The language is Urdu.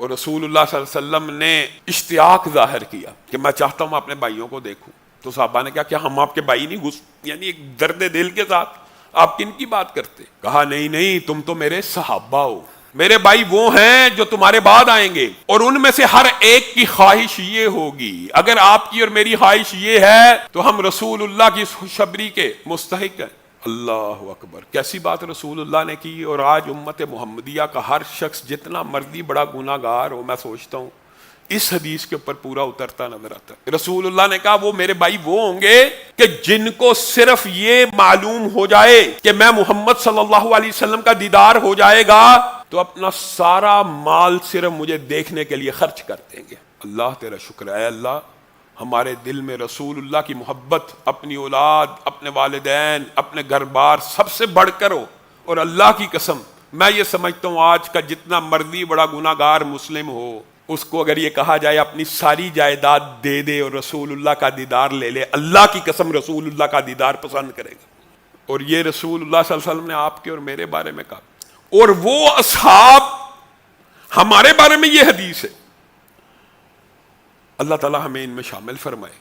اور رسول اللہ صلی اللہ علیہ وسلم نے اشتیاق ظاہر کیا کہ میں چاہتا ہوں اپنے بھائیوں کو دیکھوں، تو صحابہ نے کہا کیا ہم آپ کے بھائی نہیں؟ یعنی ایک درد دل کے ساتھ آپ کن کی بات کرتے؟ کہا نہیں نہیں، تم تو میرے صحابہ ہو، میرے بھائی وہ ہیں جو تمہارے بعد آئیں گے، اور ان میں سے ہر ایک کی خواہش یہ ہوگی، اگر آپ کی اور میری خواہش یہ ہے تو ہم رسول اللہ کی خوشخبری کے مستحق ہیں۔ اللہ اکبر، کیسی بات رسول اللہ نے کی۔ اور آج امت محمدیہ کا ہر شخص جتنا مرضی بڑا گناہ گار ہو، میں سوچتا ہوں اس حدیث کے اوپر پورا اترتا نظر آتا ہے۔ رسول اللہ نے کہا وہ میرے بھائی وہ ہوں گے کہ جن کو صرف یہ معلوم ہو جائے کہ میں محمد صلی اللہ علیہ وسلم کا دیدار ہو جائے گا تو اپنا سارا مال صرف مجھے دیکھنے کے لیے خرچ کر دیں گے۔ اللہ تیرا شکر ہے، اللہ ہمارے دل میں رسول اللہ کی محبت اپنی اولاد، اپنے والدین، اپنے گھر بار سب سے بڑھ کر ہو۔ اور اللہ کی قسم میں یہ سمجھتا ہوں آج کا جتنا مرضی بڑا گناہ گار مسلم ہو، اس کو اگر یہ کہا جائے اپنی ساری جائیداد دے دے اور رسول اللہ کا دیدار لے لے، اللہ کی قسم رسول اللہ کا دیدار پسند کرے گا۔ اور یہ رسول اللہ صلی اللہ علیہ وسلم نے آپ کے اور میرے بارے میں کہا، اور وہ اصحاب ہمارے بارے میں یہ حدیث ہے۔ اللہ تعالی ہمیں ان میں شامل فرمائے۔